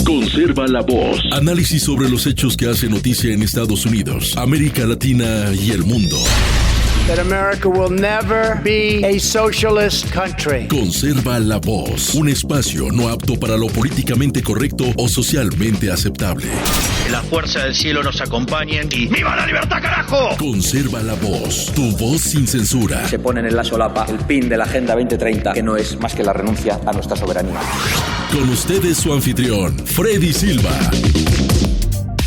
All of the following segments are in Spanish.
Conserva la voz. Análisis sobre los hechos que hacen noticia en Estados Unidos, América Latina y el mundo. That America will never be a socialist country. Conserva la voz. Un espacio no apto para lo políticamente correcto o socialmente aceptable. La fuerza del cielo nos acompañe y ¡viva la libertad, carajo! Conserva la voz. Tu voz sin censura. Se ponen en la solapa el pin de la Agenda 2030, que no es más que la renuncia a nuestra soberanía. Con ustedes su anfitrión, Freddy Silva.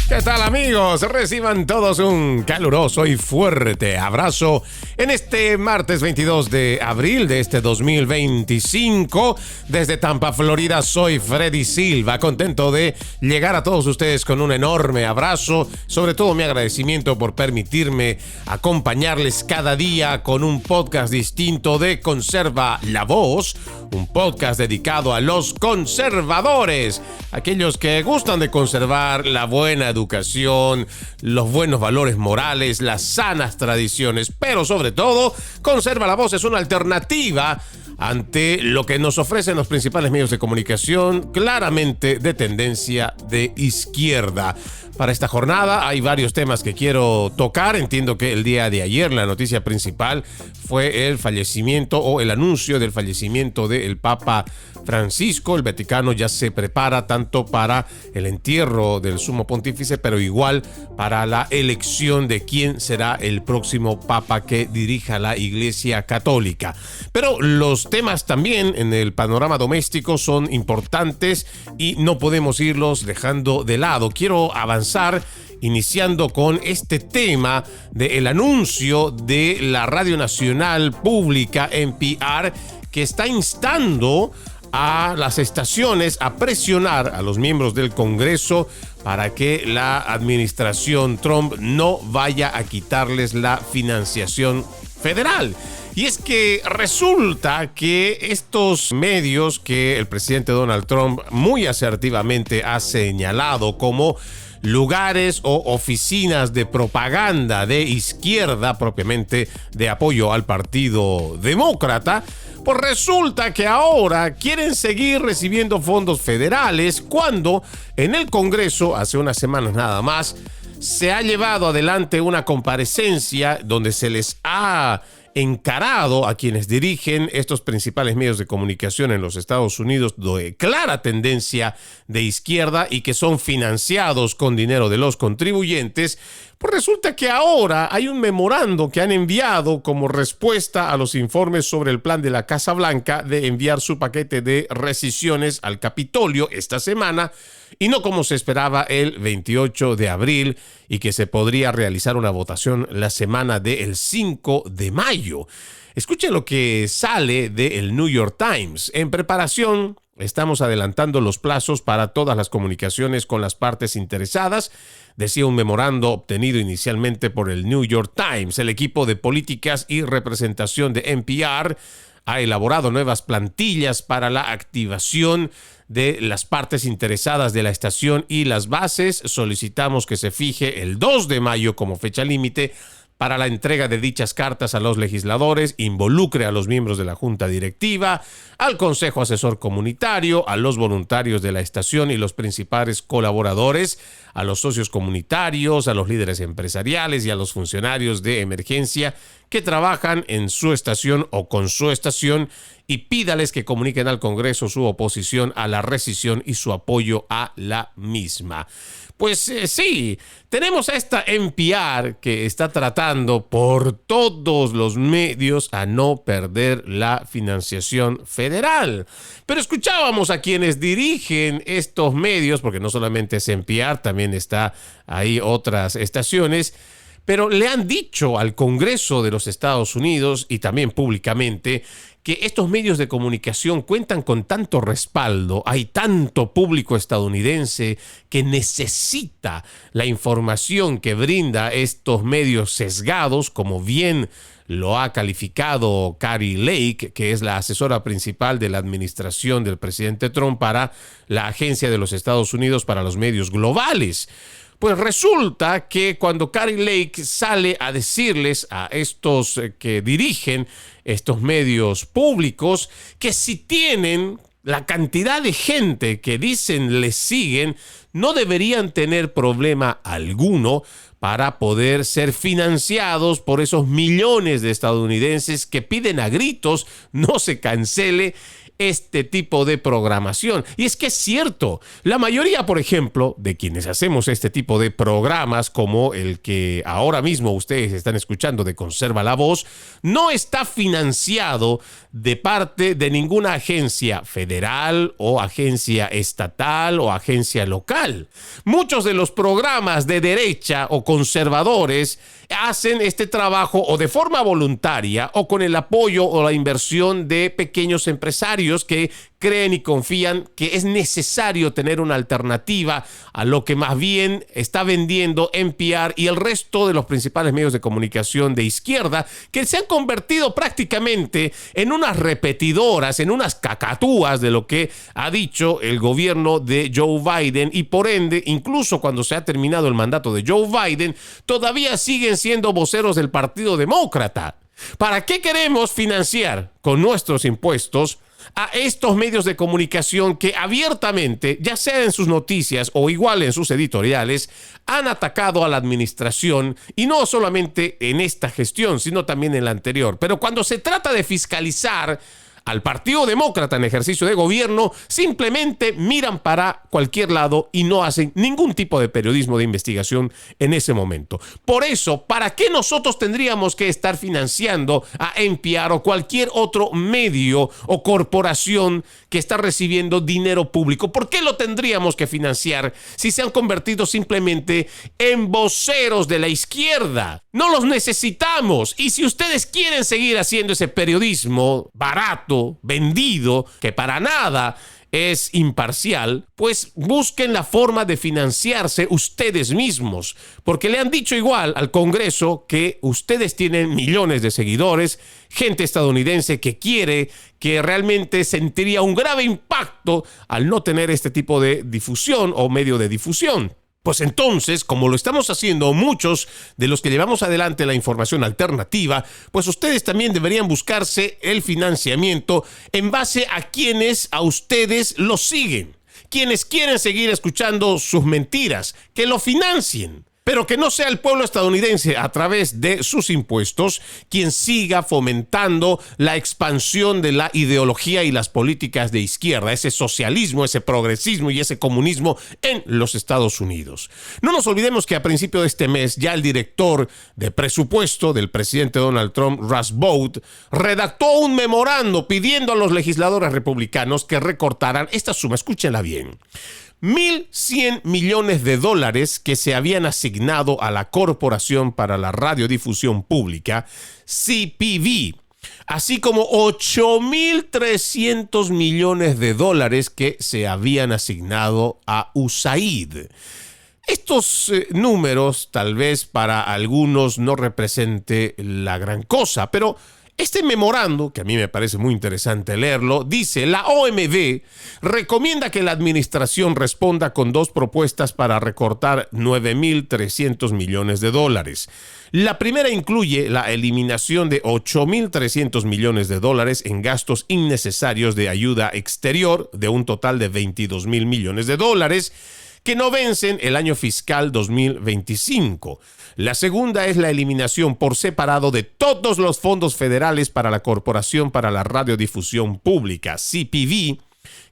¿Qué tal, amigos? Reciban todos un caluroso y fuerte abrazo en este martes 22 de abril de este 2025. Desde Tampa, Florida, soy Freddy Silva, contento de llegar a todos ustedes con un enorme abrazo. Sobre todo mi agradecimiento por permitirme acompañarles cada día con un podcast distinto de Conserva la Voz, un podcast dedicado a los conservadores, aquellos que gustan de conservar la buena educación, los buenos valores morales, las sanas tradiciones, pero sobre todo, Conserva la Voz es una alternativa ante lo que nos ofrecen los principales medios de comunicación, claramente de tendencia de izquierda. Para esta jornada hay varios temas que quiero tocar. Entiendo que el día de ayer la noticia principal fue el fallecimiento o el anuncio del fallecimiento del Papa Francisco. El Vaticano ya se prepara tanto para el entierro del sumo pontífice, pero igual para la elección de quién será el próximo papa que dirija la Iglesia Católica. Pero los temas también en el panorama doméstico son importantes y no podemos irlos dejando de lado. Quiero avanzar iniciando con este tema del anuncio de la Radio Nacional Pública, NPR, que está instando a las estaciones a presionar a los miembros del Congreso para que la administración Trump no vaya a quitarles la financiación federal. Y es que resulta que estos medios que el presidente Donald Trump muy asertivamente ha señalado como lugares o oficinas de propaganda de izquierda, propiamente de apoyo al Partido Demócrata, pues resulta que ahora quieren seguir recibiendo fondos federales cuando en el Congreso, hace unas semanas nada más, se ha llevado adelante una comparecencia donde se les ha encarado a quienes dirigen estos principales medios de comunicación en los Estados Unidos de clara tendencia de izquierda y que son financiados con dinero de los contribuyentes. Pues resulta que ahora hay un memorando que han enviado como respuesta a los informes sobre el plan de la Casa Blanca de enviar su paquete de rescisiones al Capitolio esta semana, y no como se esperaba el 28 de abril y que se podría realizar una votación la semana del 5 de mayo. Escuchen lo que sale del New York Times. En preparación, estamos adelantando los plazos para todas las comunicaciones con las partes interesadas, decía un memorando obtenido inicialmente por el New York Times. El equipo de políticas y representación de NPR ha elaborado nuevas plantillas para la activación de las partes interesadas de la estación y las bases. Solicitamos que se fije el 2 de mayo como fecha límite para la entrega de dichas cartas a los legisladores, involucre a los miembros de la Junta Directiva, al Consejo Asesor Comunitario, a los voluntarios de la estación y los principales colaboradores, a los socios comunitarios, a los líderes empresariales y a los funcionarios de emergencia que trabajan en su estación o con su estación, y pídales que comuniquen al Congreso su oposición a la rescisión y su apoyo a la misma. Pues sí, tenemos a esta NPR que está tratando por todos los medios a no perder la financiación federal. Pero escuchábamos a quienes dirigen estos medios, porque no solamente es NPR, también está ahí otras estaciones, pero le han dicho al Congreso de los Estados Unidos y también públicamente que estos medios de comunicación cuentan con tanto respaldo, hay tanto público estadounidense que necesita la información que brinda estos medios sesgados, como bien lo ha calificado Kari Lake, que es la asesora principal de la administración del presidente Trump para la Agencia de los Estados Unidos para los Medios Globales. Pues resulta que cuando Kari Lake sale a decirles a estos que dirigen estos medios públicos que si tienen la cantidad de gente que dicen les siguen no deberían tener problema alguno para poder ser financiados por esos millones de estadounidenses que piden a gritos no se cancele este tipo de programación. Y es que es cierto, la mayoría, por ejemplo, de quienes hacemos este tipo de programas, como el que ahora mismo ustedes están escuchando de Conserva la Voz, no está financiado de parte de ninguna agencia federal o agencia estatal o agencia local. Muchos de los programas de derecha o conservadores hacen este trabajo o de forma voluntaria o con el apoyo o la inversión de pequeños empresarios que creen y confían que es necesario tener una alternativa a lo que más bien está vendiendo NPR y el resto de los principales medios de comunicación de izquierda, que se han convertido prácticamente en unas repetidoras, en unas cacatúas de lo que ha dicho el gobierno de Joe Biden, y por ende, incluso cuando se ha terminado el mandato de Joe Biden, todavía siguen siendo voceros del Partido Demócrata. ¿Para qué queremos financiar con nuestros impuestos a estos medios de comunicación que abiertamente, ya sea en sus noticias o igual en sus editoriales, han atacado a la administración, y no solamente en esta gestión, sino también en la anterior? Pero cuando se trata de fiscalizar al Partido Demócrata en ejercicio de gobierno, simplemente miran para cualquier lado y no hacen ningún tipo de periodismo de investigación en ese momento. Por eso, ¿para qué nosotros tendríamos que estar financiando a NPR o cualquier otro medio o corporación que está recibiendo dinero público? ¿Por qué lo tendríamos que financiar si se han convertido simplemente en voceros de la izquierda? No los necesitamos. Y si ustedes quieren seguir haciendo ese periodismo barato, vendido, que para nada es imparcial, pues busquen la forma de financiarse ustedes mismos, porque le han dicho igual al Congreso que ustedes tienen millones de seguidores, gente estadounidense que quiere, que realmente sentiría un grave impacto al no tener este tipo de difusión o medio de difusión. Pues entonces, como lo estamos haciendo muchos de los que llevamos adelante la información alternativa, pues ustedes también deberían buscarse el financiamiento en base a quienes a ustedes los siguen. Quienes quieren seguir escuchando sus mentiras, que lo financien. Pero que no sea el pueblo estadounidense a través de sus impuestos quien siga fomentando la expansión de la ideología y las políticas de izquierda, ese socialismo, ese progresismo y ese comunismo en los Estados Unidos. No nos olvidemos que a principio de este mes ya el director de presupuesto del presidente Donald Trump, Russ Vought, redactó un memorando pidiendo a los legisladores republicanos que recortaran esta suma, escúchenla bien, $1,100 millones que se habían asignado a la Corporación para la Radiodifusión Pública, CPV, así como $8,300 millones que se habían asignado a USAID. Estos números tal vez para algunos no represente la gran cosa, pero este memorando, que a mí me parece muy interesante leerlo, dice: la OMB recomienda que la administración responda con dos propuestas para recortar $9,300 millones. La primera incluye la eliminación de $8,300 millones en gastos innecesarios de ayuda exterior, de un total de $22,000 millones que no vencen el año fiscal 2025. La segunda es la eliminación por separado de todos los fondos federales para la Corporación para la Radiodifusión Pública, CPV,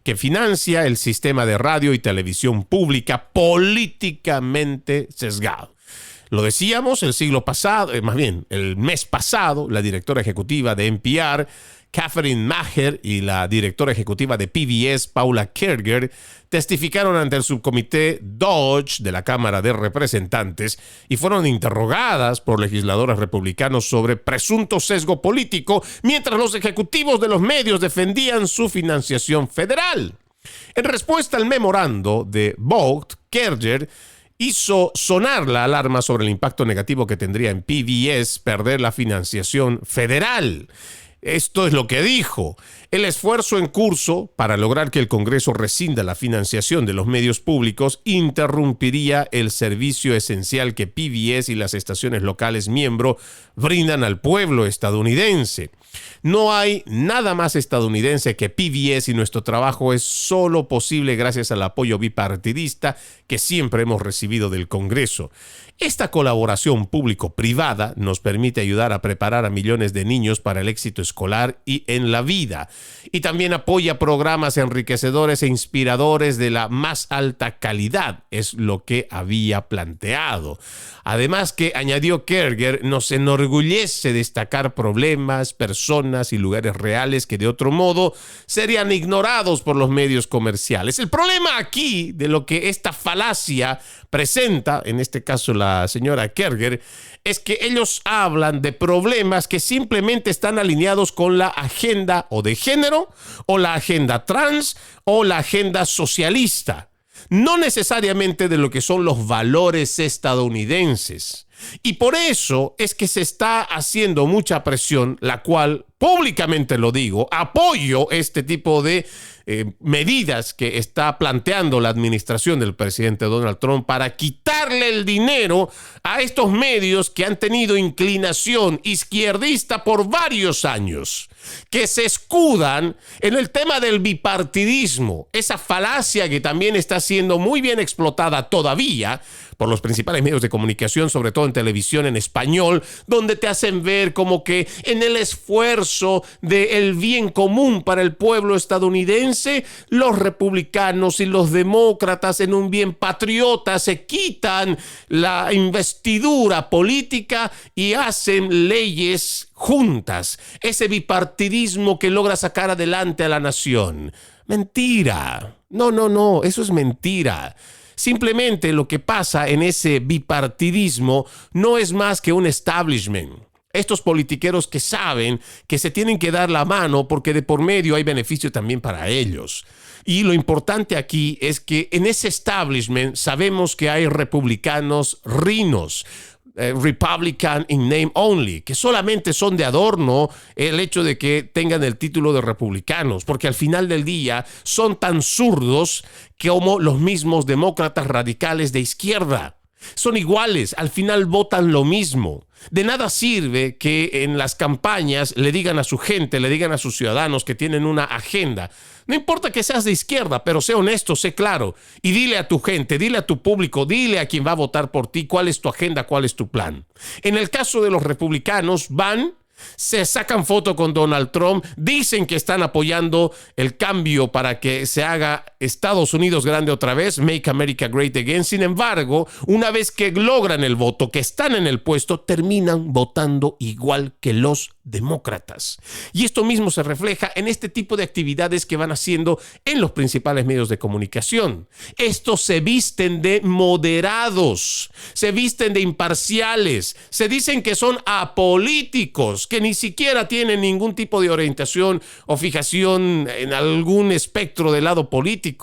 que financia el sistema de radio y televisión pública políticamente sesgado. Lo decíamos el mes pasado, la directora ejecutiva de NPR, Catherine Maher, y la directora ejecutiva de PBS, Paula Kerger, testificaron ante el subcomité Dodge de la Cámara de Representantes y fueron interrogadas por legisladores republicanos sobre presunto sesgo político, mientras los ejecutivos de los medios defendían su financiación federal. En respuesta al memorando de Vought, Kerger hizo sonar la alarma sobre el impacto negativo que tendría en PBS perder la financiación federal. Esto es lo que dijo: el esfuerzo en curso para lograr que el Congreso rescinda la financiación de los medios públicos interrumpiría el servicio esencial que PBS y las estaciones locales miembro brindan al pueblo estadounidense. No hay nada más estadounidense que PBS y nuestro trabajo es solo posible gracias al apoyo bipartidista que siempre hemos recibido del Congreso. Esta colaboración público-privada nos permite ayudar a preparar a millones de niños para el éxito escolar y en la vida. Y también apoya programas enriquecedores e inspiradores de la más alta calidad, es lo que había planteado. Además que, añadió Kerger, nos enorgullece destacar problemas, personas y lugares reales que de otro modo serían ignorados por los medios comerciales. El problema aquí de lo que esta falacia presenta, en este caso la señora Kerger, es que ellos hablan de problemas que simplemente están alineados con la agenda o de género, o la agenda trans, o la agenda socialista. No necesariamente de lo que son los valores estadounidenses. Y por eso es que se está haciendo mucha presión, la cual, públicamente lo digo, apoyo este tipo de medidas que está planteando la administración del presidente Donald Trump para quitarle el dinero a estos medios que han tenido inclinación izquierdista por varios años, que se escudan en el tema del bipartidismo, esa falacia que también está siendo muy bien explotada todavía por los principales medios de comunicación, sobre todo en televisión en español, donde te hacen ver como que en el esfuerzo del bien común para el pueblo estadounidense, los republicanos y los demócratas en un bien patriota se quitan la investidura política y hacen leyes juntas. Ese bipartidismo que logra sacar adelante a la nación. Mentira. No, eso es mentira. Simplemente lo que pasa en ese bipartidismo no es más que un establishment. Estos politiqueros que saben que se tienen que dar la mano porque de por medio hay beneficio también para ellos. Y lo importante aquí es que en ese establishment sabemos que hay republicanos rinos, Republican in name only, que solamente son de adorno el hecho de que tengan el título de republicanos, porque al final del día son tan zurdos como los mismos demócratas radicales de izquierda. Son iguales, al final votan lo mismo. De nada sirve que en las campañas le digan a su gente, le digan a sus ciudadanos que tienen una agenda. No importa que seas de izquierda, pero sé honesto, sé claro. Y dile a tu gente, dile a tu público, dile a quien va a votar por ti cuál es tu agenda, cuál es tu plan. En el caso de los republicanos, van, se sacan foto con Donald Trump, dicen que están apoyando el cambio para que se haga Estados Unidos grande otra vez, Make America Great Again. Sin embargo, una vez que logran el voto, que están en el puesto, terminan votando igual que los demócratas. Y esto mismo se refleja en este tipo de actividades que van haciendo en los principales medios de comunicación. Estos se visten de moderados, se visten de imparciales, se dicen que son apolíticos, que ni siquiera tienen ningún tipo de orientación o fijación en algún espectro del lado político.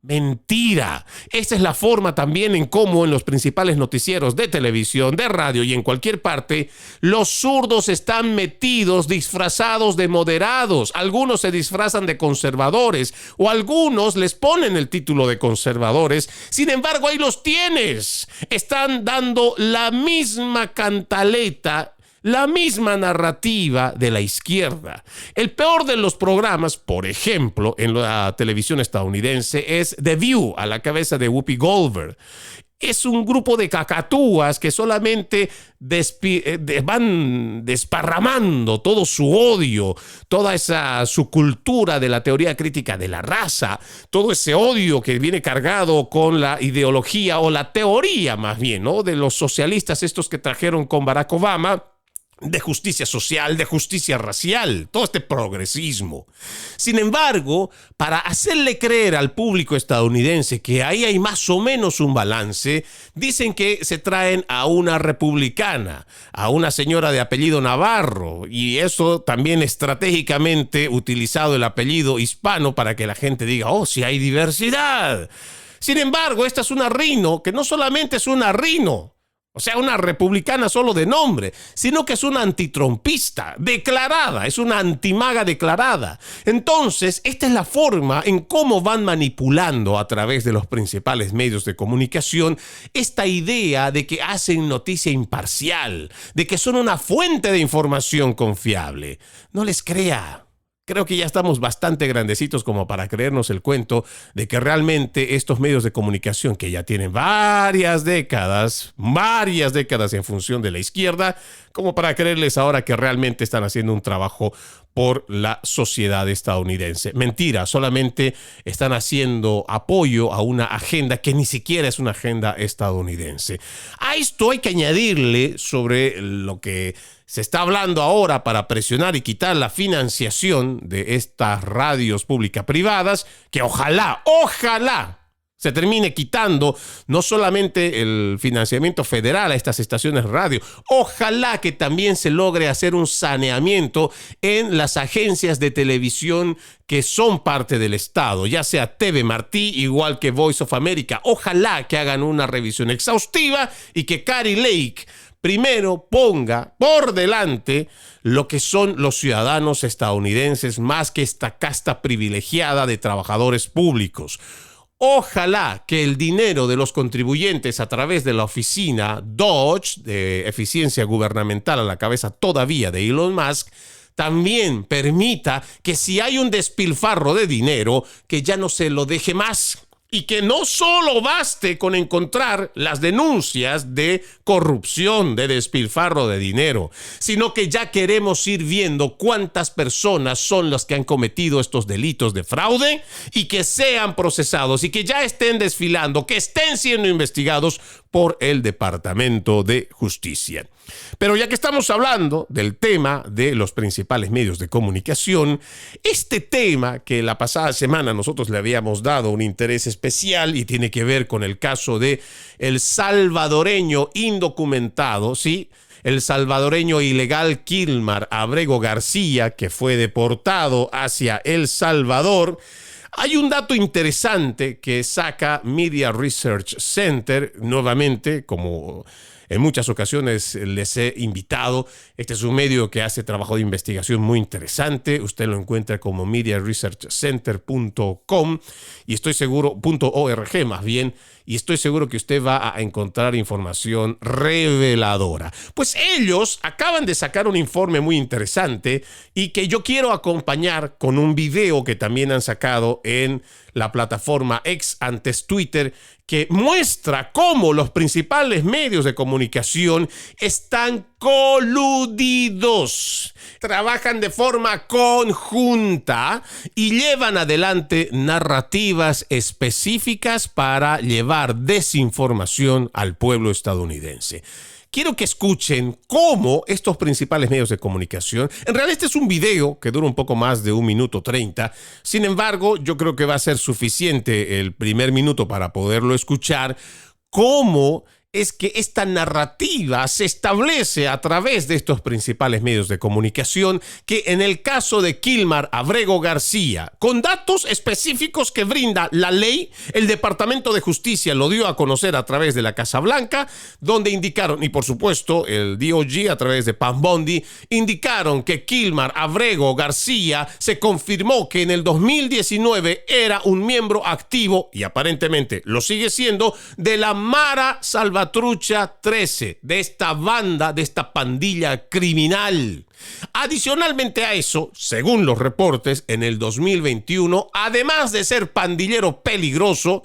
Mentira. Esa es la forma también en cómo en los principales noticieros de televisión, de radio y en cualquier parte, los zurdos están metidos disfrazados de moderados. Algunos se disfrazan de conservadores o algunos les ponen el título de conservadores. Sin embargo, ahí los tienes. Están dando la misma cantaleta, la misma narrativa de la izquierda. El peor de los programas, por ejemplo, en la televisión estadounidense, es The View, a la cabeza de Whoopi Goldberg. Es un grupo de cacatúas que solamente van desparramando todo su odio, toda esa su cultura de la teoría crítica de la raza, todo ese odio que viene cargado con la ideología o la teoría más bien, ¿no?, de los socialistas estos que trajeron con Barack Obama, de justicia social, de justicia racial, todo este progresismo. Sin embargo, para hacerle creer al público estadounidense que ahí hay más o menos un balance, dicen que se traen a una republicana, a una señora de apellido Navarro, y eso también estratégicamente utilizado el apellido hispano para que la gente diga, oh, sí hay diversidad. Sin embargo, esta es una rhino que no solamente es una rhino, O sea, una republicana solo de nombre, sino que es una antitrumpista declarada, es una antimaga declarada. Entonces, esta es la forma en cómo van manipulando a través de los principales medios de comunicación esta idea de que hacen noticia imparcial, de que son una fuente de información confiable. No les crea. Creo que ya estamos bastante grandecitos como para creernos el cuento de que realmente estos medios de comunicación que ya tienen varias décadas en función de la izquierda, como para creerles ahora que realmente están haciendo un trabajo por la sociedad estadounidense. Mentira, solamente están haciendo apoyo a una agenda que ni siquiera es una agenda estadounidense. A esto hay que añadirle sobre lo que se está hablando ahora para presionar y quitar la financiación de estas radios públicas privadas, que ojalá se termine quitando no solamente el financiamiento federal a estas estaciones de radio, ojalá que también se logre hacer un saneamiento en las agencias de televisión que son parte del Estado, ya sea TV Martí, igual que Voice of America. Ojalá que hagan una revisión exhaustiva y que Kari Lake primero ponga por delante lo que son los ciudadanos estadounidenses más que esta casta privilegiada de trabajadores públicos. Ojalá que el dinero de los contribuyentes a través de la oficina Dodge de eficiencia gubernamental a la cabeza todavía de Elon Musk también permita que si hay un despilfarro de dinero, que ya no se lo deje más. Y que no solo baste con encontrar las denuncias de corrupción, de despilfarro de dinero, sino que ya queremos ir viendo cuántas personas son las que han cometido estos delitos de fraude y que sean procesados y que ya estén desfilando, que estén siendo investigados por el Departamento de Justicia. Pero ya que estamos hablando del tema de los principales medios de comunicación, este tema que la pasada semana nosotros le habíamos dado un interés especial y tiene que ver con el caso de el salvadoreño indocumentado, ¿sí? El salvadoreño ilegal Kilmar Abrego García, que fue deportado hacia El Salvador. Hay un dato interesante que saca Media Research Center, nuevamente, como en muchas ocasiones les he invitado. Este es un medio que hace trabajo de investigación muy interesante. Usted lo encuentra como mediaresearchcenter.com y estoy seguro, .org más bien, y estoy seguro que usted va a encontrar información reveladora. Pues ellos acaban de sacar un informe muy interesante y que yo quiero acompañar con un video que también han sacado en la plataforma X, antes Twitter, que muestra cómo los principales medios de comunicación están coludidos, trabajan de forma conjunta y llevan adelante narrativas específicas para llevar desinformación al pueblo estadounidense. Quiero que escuchen cómo estos principales medios de comunicación, en realidad este es un video que dura un poco más de 1 minuto 30, sin embargo yo creo que va a ser suficiente el primer minuto para poderlo escuchar, cómo es que esta narrativa se establece a través de estos principales medios de comunicación, que en el caso de Kilmar Abrego García, con datos específicos que brinda la ley, el Departamento de Justicia lo dio a conocer a través de la Casa Blanca, donde indicaron, y por supuesto el DOJ a través de Pam Bondi, indicaron que Kilmar Abrego García se confirmó que en el 2019 era un miembro activo, y aparentemente lo sigue siendo, de la Mara Salvatrucha 13, de esta banda, de esta pandilla criminal. Adicionalmente a eso, según los reportes, en el 2021, además de ser pandillero peligroso,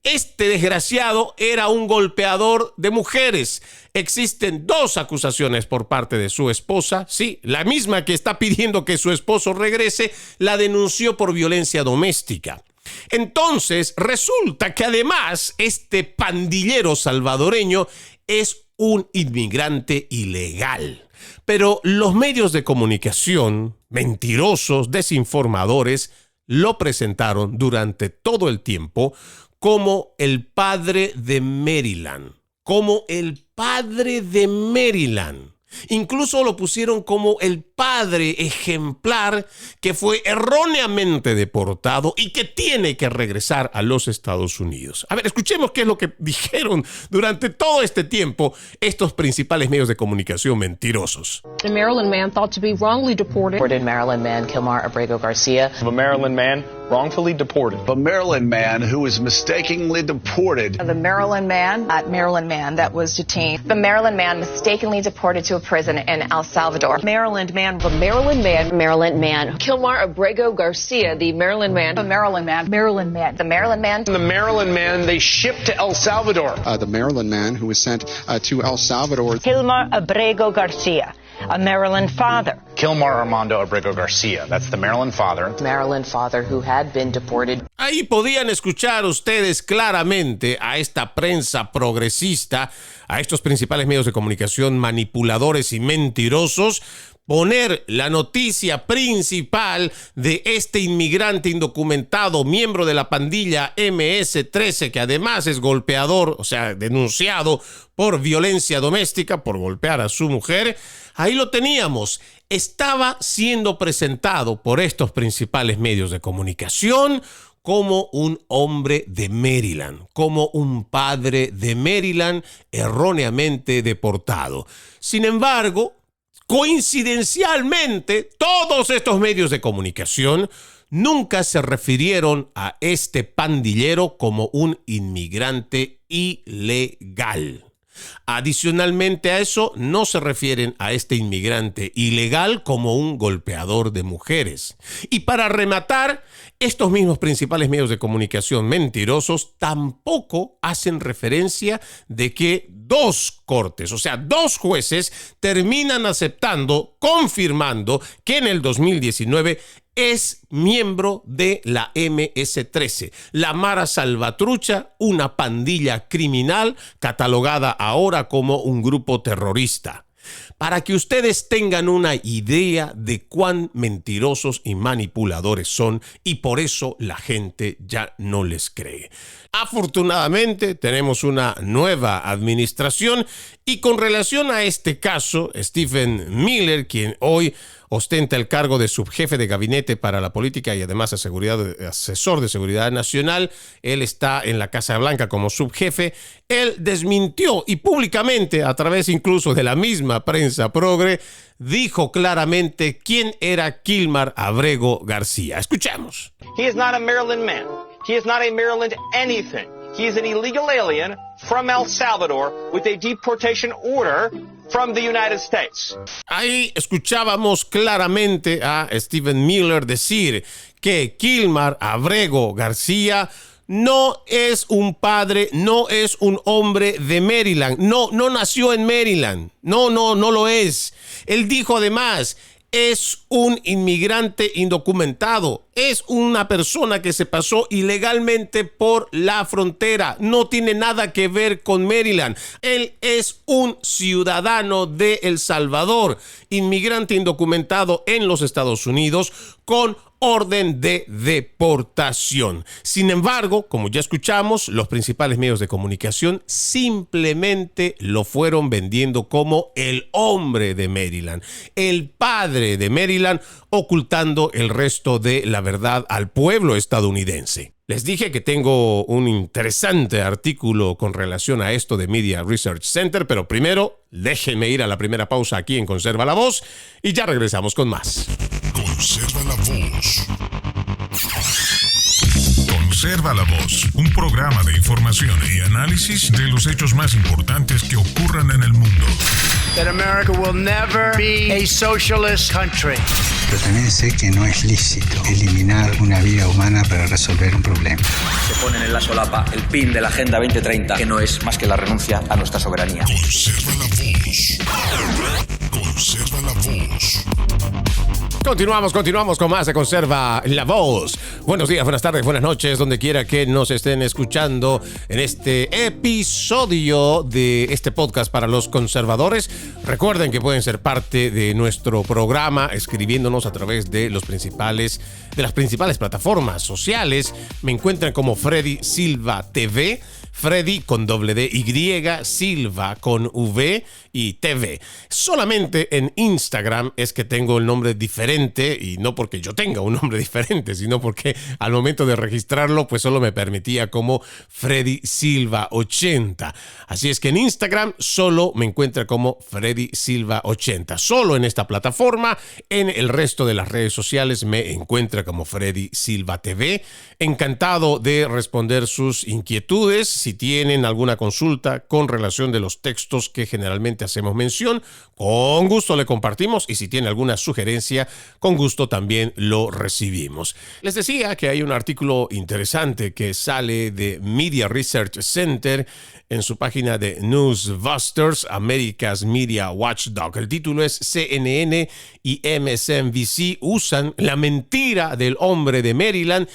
este desgraciado era un golpeador de mujeres. Existen 2 acusaciones por parte de su esposa. Sí, la misma que está pidiendo que su esposo regrese, la denunció por violencia doméstica. Entonces, resulta que además este pandillero salvadoreño es un inmigrante ilegal. Pero los medios de comunicación, mentirosos, desinformadores, lo presentaron durante todo el tiempo como el padre de Maryland. Como el padre de Maryland. Incluso lo pusieron como el padre ejemplar que fue erróneamente deportado y que tiene que regresar a los Estados Unidos. A ver, escuchemos qué es lo que dijeron durante todo este tiempo estos principales medios de comunicación mentirosos. The Maryland man thought to be wrongly deported. Maryland man Kilmar Abrego Garcia. A Maryland man wrongfully deported. A Maryland man who was mistakenly deported. The Maryland man that was detained. The Maryland man mistakenly deported to a prison in El Salvador. Maryland man. The Maryland man. Kilmar Abrego Garcia, the Maryland man. The Maryland man. The Maryland man. The Maryland man they shipped to El Salvador. The Maryland man who was sent to El Salvador. Kilmar Abrego Garcia, a Maryland father. Kilmar Armando Abrego Garcia, that's the Maryland father. Maryland father who had been deported. Ahí podían escuchar ustedes claramente a esta prensa progresista, a estos principales medios de comunicación manipuladores y mentirosos, poner la noticia principal de este inmigrante indocumentado, miembro de la pandilla MS-13, que además es golpeador, o sea, denunciado por violencia doméstica, por golpear a su mujer. Ahí lo teníamos. Estaba siendo presentado por estos principales medios de comunicación como un hombre de Maryland, como un padre de Maryland erróneamente deportado. Sin embargo, coincidencialmente, todos estos medios de comunicación nunca se refirieron a este pandillero como un inmigrante ilegal. Adicionalmente a eso, no se refieren a este inmigrante ilegal como un golpeador de mujeres. Y para rematar, estos mismos principales medios de comunicación mentirosos tampoco hacen referencia de que dos cortes, o sea, dos jueces, terminan aceptando, confirmando que en el 2019 es miembro de la MS-13, la Mara Salvatrucha, una pandilla criminal catalogada ahora como un grupo terrorista. Para que ustedes tengan una idea de cuán mentirosos y manipuladores son, y por eso la gente ya no les cree. Afortunadamente tenemos una nueva administración y con relación a este caso, Stephen Miller, quien hoy ostenta el cargo de subjefe de gabinete para la política y además asesor de seguridad nacional, él está en la Casa Blanca como subjefe, él desmintió y públicamente, a través incluso de la misma prensa progre, dijo claramente quién era Kilmar Abrego García. Escuchemos. He is not a Maryland man. He is not a Maryland anything. He is an illegal alien from El Salvador with a deportation order from the United States. Ahí escuchábamos claramente a Stephen Miller decir que Kilmar Abrego García no es un padre, no es un hombre de Maryland, no nació en Maryland, no lo es. Él dijo además, es un inmigrante indocumentado, es una persona que se pasó ilegalmente por la frontera, no tiene nada que ver con Maryland. Él es un ciudadano de El Salvador, inmigrante indocumentado en los Estados Unidos con orden de deportación. Sin embargo, como ya escuchamos, los principales medios de comunicación simplemente lo fueron vendiendo como el hombre de Maryland, el padre de Maryland, ocultando el resto de la verdad al pueblo estadounidense. Les dije que tengo un interesante artículo con relación a esto de Media Research Center, pero primero déjenme ir a la primera pausa aquí en Conserva la Voz y ya regresamos con más. Conserva la Voz. Conserva la Voz, un programa de información y análisis de los hechos más importantes que ocurran en el mundo. That America will never be a socialist country. Pero también sé que no es lícito eliminar una vida humana para resolver un problema. Se ponen en la solapa el PIN de la Agenda 2030, que no es más que la renuncia a nuestra soberanía. Conserva la Voz. Conserva la Voz. Continuamos con más de Conserva la Voz. Buenos días, buenas tardes, buenas noches, donde quiera que nos estén escuchando en este episodio de este podcast para los conservadores. Recuerden que pueden ser parte de nuestro programa escribiéndonos a través de las principales plataformas sociales. Me encuentran como Freddy Silva TV, Freddy con doble D Y, Silva con V y TV. Solamente en Instagram es que tengo el nombre diferente, y no porque yo tenga un nombre diferente, sino porque al momento de registrarlo pues solo me permitía como Freddy Silva 80. Así es que en Instagram solo me encuentra como Freddy Silva 80. Solo en esta plataforma. En el resto de las redes sociales me encuentra como Freddy Silva TV. Encantado de responder sus inquietudes. Si tienen alguna consulta con relación de los textos que generalmente hacemos mención, con gusto le compartimos, y si tiene alguna sugerencia, con gusto también lo recibimos. Les decía que hay un artículo interesante que sale de Media Research Center en su página de Newsbusters, America's Media Watchdog. El título es CNN y MSNBC usan la mentira del hombre de Maryland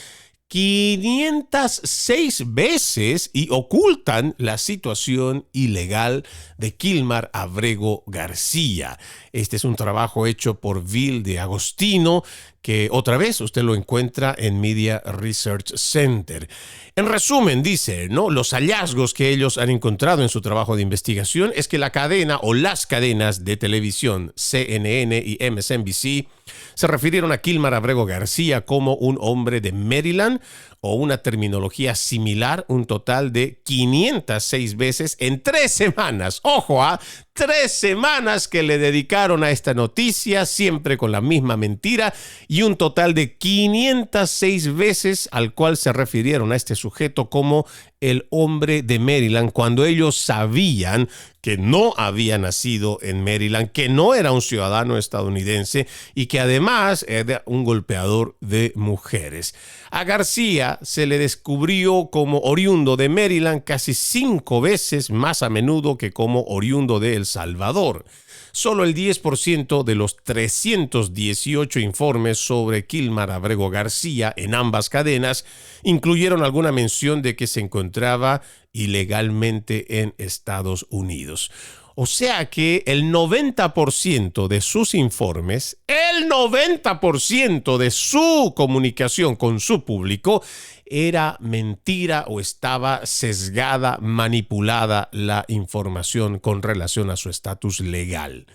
506 veces y ocultan la situación ilegal de Kilmar Abrego García. Este es un trabajo hecho por Bill de Agostino, que otra vez usted lo encuentra en Media Research Center. En resumen, dice, ¿no? Los hallazgos que ellos han encontrado en su trabajo de investigación es que la cadena o las cadenas de televisión CNN y MSNBC se refirieron a Kilmar Abrego García como un hombre de Maryland, o una terminología similar, un total de 506 veces en 3 semanas. ¡Ojo! 3 semanas que le dedicaron a esta noticia, siempre con la misma mentira, y un total de 506 veces al cual se refirieron a este sujeto como el hombre de Maryland, cuando ellos sabían que no había nacido en Maryland, que no era un ciudadano estadounidense y que además era un golpeador de mujeres. A García se le descubrió como oriundo de Maryland casi 5 veces más a menudo que como oriundo de El Salvador. Solo el 10% de los 318 informes sobre Kilmar Abrego García en ambas cadenas incluyeron alguna mención de que se encontraba ilegalmente en Estados Unidos. O sea que el 90% de sus informes, el 90% de su comunicación con su público era mentira o estaba sesgada, manipulada la información con relación a su estatus legal.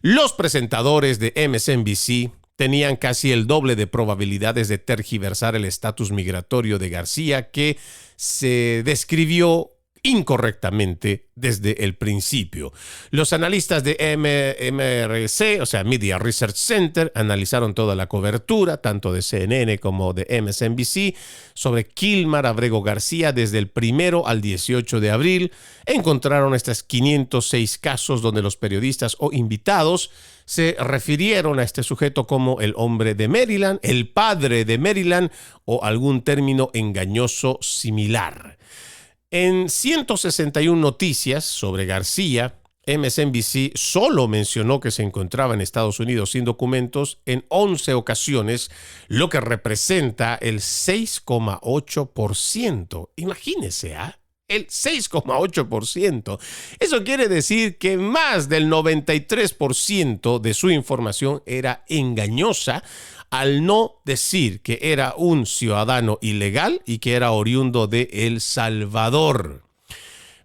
Los presentadores de MSNBC tenían casi el doble de probabilidades de tergiversar el estatus migratorio de García, que se describió incorrectamente desde el principio. Los analistas de MRC, o sea, Media Research Center, analizaron toda la cobertura, tanto de CNN como de MSNBC, sobre Kilmar Abrego García desde el 1 al 18 de abril. Encontraron estos 506 casos donde los periodistas o invitados se refirieron a este sujeto como el hombre de Maryland, el padre de Maryland o algún término engañoso similar. En 161 noticias sobre García, MSNBC solo mencionó que se encontraba en Estados Unidos sin documentos en 11 ocasiones, lo que representa el 6,8%. Imagínese, el 6,8%. Eso quiere decir que más del 93% de su información era engañosa, al no decir que era un ciudadano ilegal y que era oriundo de El Salvador.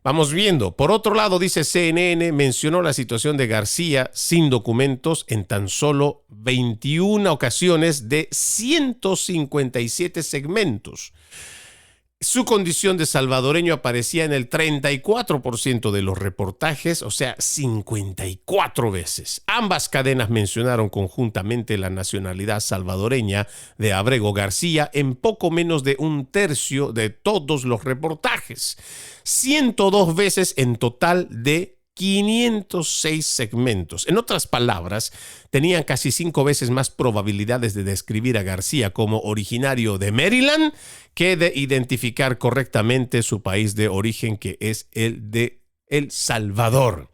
Vamos viendo. Por otro lado, dice CNN, mencionó la situación de García sin documentos en tan solo 21 ocasiones de 157 segmentos. Su condición de salvadoreño aparecía en el 34% de los reportajes, o sea, 54 veces. Ambas cadenas mencionaron conjuntamente la nacionalidad salvadoreña de Abrego García en poco menos de 1/3 de todos los reportajes. 102 veces en total de 506 segmentos. En otras palabras, tenían casi 5 veces más probabilidades de describir a García como originario de Maryland que de identificar correctamente su país de origen, que es el de El Salvador.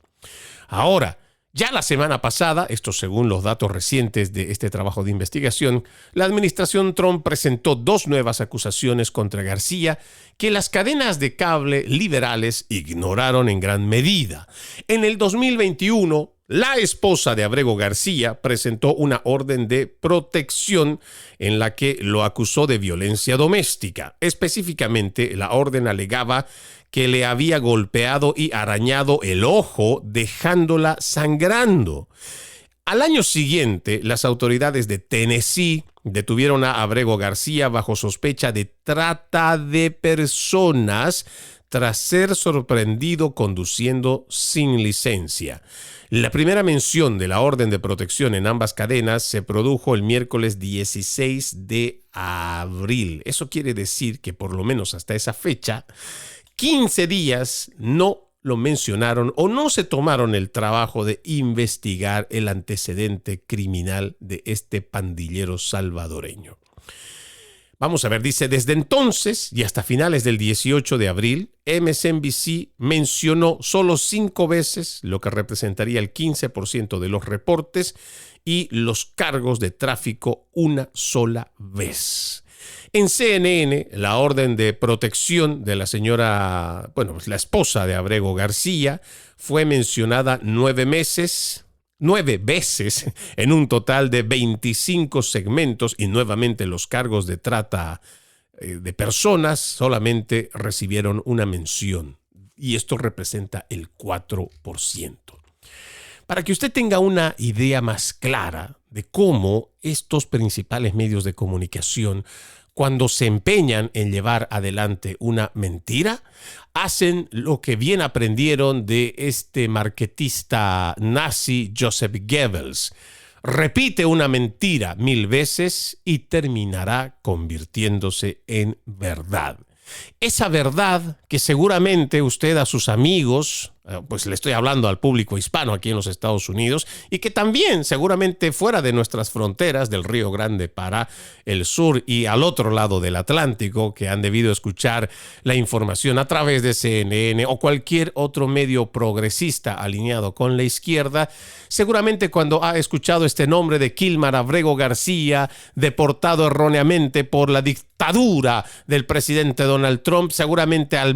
Ahora, ya la semana pasada, esto según los datos recientes de este trabajo de investigación, la administración Trump presentó 2 nuevas acusaciones contra García que las cadenas de cable liberales ignoraron en gran medida. En el 2021, La esposa de Abrego García presentó una orden de protección en la que lo acusó de violencia doméstica. Específicamente, la orden alegaba que le había golpeado y arañado el ojo, dejándola sangrando. Al año siguiente, las autoridades de Tennessee detuvieron a Abrego García bajo sospecha de trata de personas tras ser sorprendido conduciendo sin licencia. La primera mención de la orden de protección en ambas cadenas se produjo el miércoles 16 de abril. Eso quiere decir que por lo menos hasta esa fecha, 15 días no lo mencionaron o no se tomaron el trabajo de investigar el antecedente criminal de este pandillero salvadoreño. Vamos a ver, dice, desde entonces y hasta finales del 18 de abril, MSNBC mencionó solo 5 veces, lo que representaría el 15% de los reportes, y los cargos de tráfico una sola vez. En CNN, la orden de protección de la señora, la esposa de Abrego García, fue mencionada 9 veces en un total de 25 segmentos, y nuevamente los cargos de trata de personas solamente recibieron una mención, y esto representa el 4%. Para que usted tenga una idea más clara de cómo estos principales medios de comunicación, cuando se empeñan en llevar adelante una mentira, hacen lo que bien aprendieron de este marketista nazi Joseph Goebbels. Repite una mentira 1000 veces y terminará convirtiéndose en verdad. Esa verdad que seguramente usted a sus amigos, pues le estoy hablando al público hispano aquí en los Estados Unidos, y que también seguramente fuera de nuestras fronteras del Río Grande para el sur y al otro lado del Atlántico, que han debido escuchar la información a través de CNN o cualquier otro medio progresista alineado con la izquierda, seguramente cuando ha escuchado este nombre de Kilmar Abrego García, deportado erróneamente por la dictadura del presidente Donald Trump, seguramente al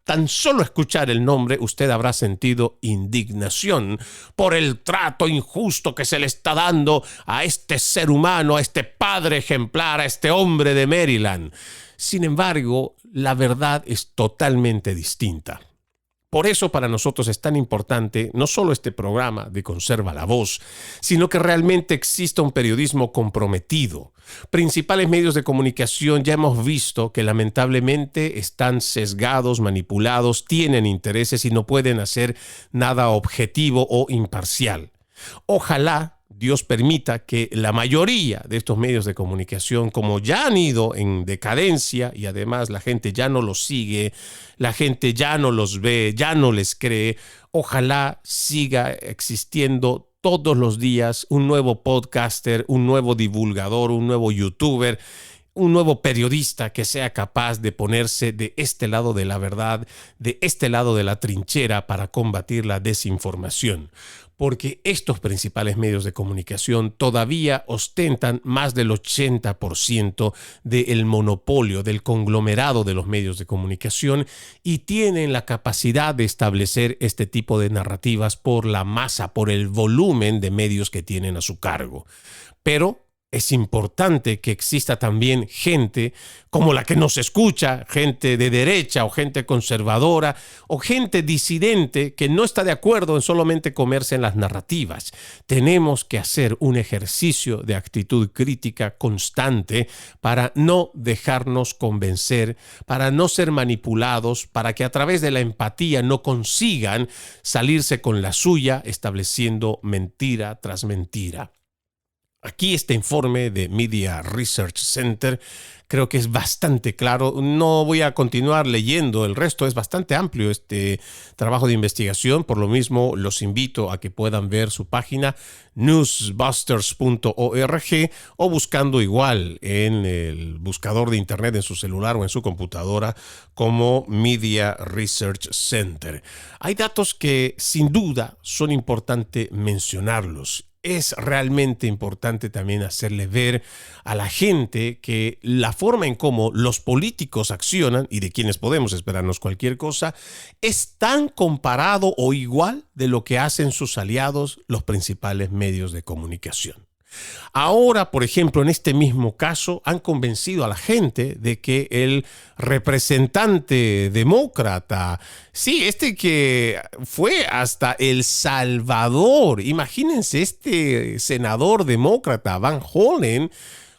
tan solo escuchar el nombre, usted habrá sentido indignación por el trato injusto que se le está dando a este ser humano, a este padre ejemplar, a este hombre de Maryland. Sin embargo, la verdad es totalmente distinta. Por eso para nosotros es tan importante no solo este programa de Conserva la Voz, sino que realmente exista un periodismo comprometido. Principales medios de comunicación ya hemos visto que lamentablemente están sesgados, manipulados, tienen intereses y no pueden hacer nada objetivo o imparcial. Ojalá Dios permita que la mayoría de estos medios de comunicación, como ya han ido en decadencia y además la gente ya no los sigue, la gente ya no los ve, ya no les cree, ojalá siga existiendo todos los días un nuevo podcaster, un nuevo divulgador, un nuevo youtuber, un nuevo periodista que sea capaz de ponerse de este lado de la verdad, de este lado de la trinchera para combatir la desinformación. Porque estos principales medios de comunicación todavía ostentan más del 80% del monopolio, del conglomerado de los medios de comunicación, y tienen la capacidad de establecer este tipo de narrativas por la masa, por el volumen de medios que tienen a su cargo. Pero es importante que exista también gente como la que nos escucha, gente de derecha o gente conservadora o gente disidente que no está de acuerdo en solamente comerse en las narrativas. Tenemos que hacer un ejercicio de actitud crítica constante para no dejarnos convencer, para no ser manipulados, para que a través de la empatía no consigan salirse con la suya, estableciendo mentira tras mentira. Aquí este informe de Media Research Center creo que es bastante claro. No voy a continuar leyendo el resto, es bastante amplio este trabajo de investigación. Por lo mismo, los invito a que puedan ver su página newsbusters.org o buscando igual en el buscador de internet en su celular o en su computadora como Media Research Center. Hay datos que sin duda son importantes mencionarlos. es realmente importante también hacerle ver a la gente que la forma en cómo los políticos accionan, y de quienes podemos esperarnos cualquier cosa, es tan comparado o igual de lo que hacen sus aliados, los principales medios de comunicación. Ahora, por ejemplo, en este mismo caso, han convencido a la gente de que el representante demócrata, sí, este que fue hasta El Salvador, imagínense, este senador demócrata, Van Hollen,